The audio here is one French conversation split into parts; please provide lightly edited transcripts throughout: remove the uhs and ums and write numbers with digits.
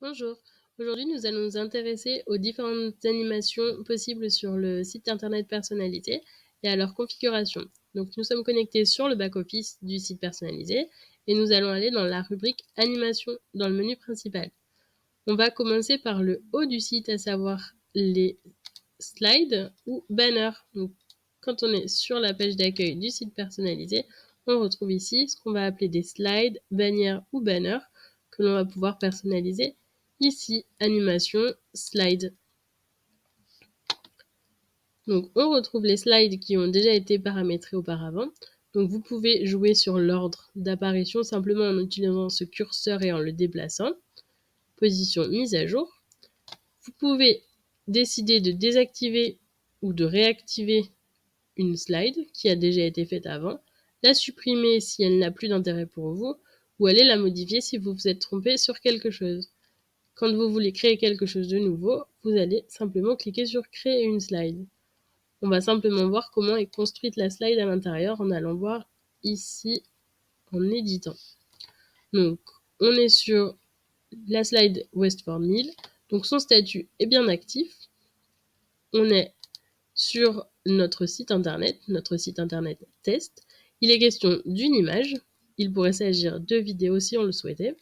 Bonjour, aujourd'hui nous allons nous intéresser aux différentes animations possibles sur le site internet personnalisé et à leur configuration. Donc nous sommes connectés sur le back-office du site personnalisé et nous allons aller dans la rubrique animation dans le menu principal. On va commencer par le haut du site, à savoir les slides ou banners. Donc, quand on est sur la page d'accueil du site personnalisé, on retrouve ici ce qu'on va appeler des slides, bannières ou banners que l'on va pouvoir personnaliser. Ici, animation, slide. Donc, on retrouve les slides qui ont déjà été paramétrés auparavant. Donc, vous pouvez jouer sur l'ordre d'apparition simplement en utilisant ce curseur et en le déplaçant. Position mise à jour. Vous pouvez décider de désactiver ou de réactiver une slide qui a déjà été faite avant, la supprimer si elle n'a plus d'intérêt pour vous, ou aller la modifier si vous vous êtes trompé sur quelque chose. Quand vous voulez créer quelque chose de nouveau, vous allez simplement cliquer sur créer une slide. On va simplement voir comment est construite la slide à l'intérieur en allant voir ici en éditant. Donc on est sur la slide Westford Mill, donc son statut est bien actif. On est sur notre site internet test. Il est question d'une image. Il pourrait s'agir de vidéos si on le souhaitait.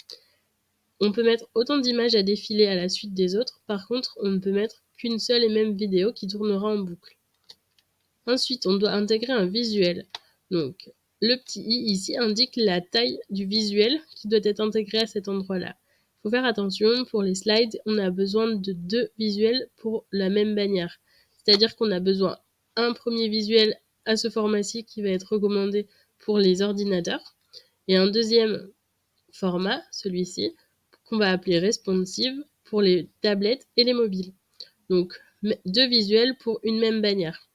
On peut mettre autant d'images à défiler à la suite des autres. Par contre, on ne peut mettre qu'une seule et même vidéo qui tournera en boucle. Ensuite, on doit intégrer un visuel. Donc, le petit i ici indique la taille du visuel qui doit être intégré à cet endroit-là. Il faut faire attention, pour les slides, on a besoin de 2 visuels pour la même bannière. C'est-à-dire qu'on a besoin d'un premier visuel à ce format-ci qui va être recommandé pour les ordinateurs et un deuxième format, celui-ci, qu'on va appeler responsive pour les tablettes et les mobiles. Donc, 2 visuels pour une même bannière.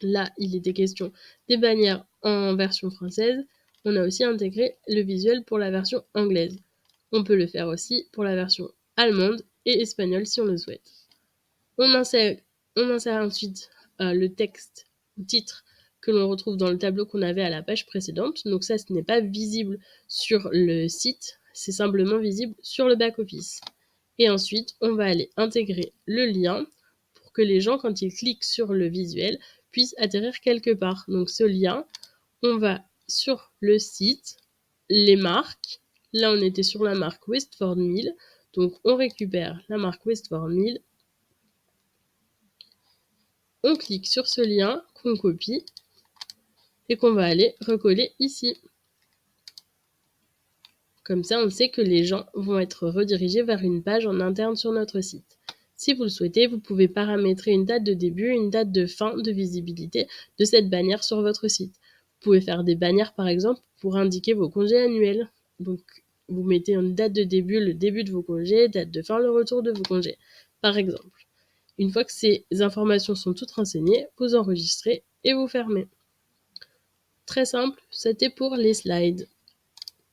Là, il était question des bannières en version française. On a aussi intégré le visuel pour la version anglaise. On peut le faire aussi pour la version allemande et espagnole si on le souhaite. On insère ensuite le texte ou titre que l'on retrouve dans le tableau qu'on avait à la page précédente. Donc ça, ce n'est pas visible sur le site, c'est simplement visible sur le back-office. Et ensuite, on va aller intégrer le lien pour que les gens, quand ils cliquent sur le visuel, puissent atterrir quelque part. Donc ce lien, on va sur le site, les marques. Là, on était sur la marque Westford Mill. Donc on récupère la marque Westford Mill. On clique sur ce lien qu'on copie et qu'on va aller recoller ici. Comme ça, on sait que les gens vont être redirigés vers une page en interne sur notre site. Si vous le souhaitez, vous pouvez paramétrer une date de début et une date de fin de visibilité de cette bannière sur votre site. Vous pouvez faire des bannières, par exemple, pour indiquer vos congés annuels. Donc, vous mettez une date de début, le début de vos congés, date de fin, le retour de vos congés, par exemple. Une fois que ces informations sont toutes renseignées, vous enregistrez et vous fermez. Très simple, c'était pour les slides.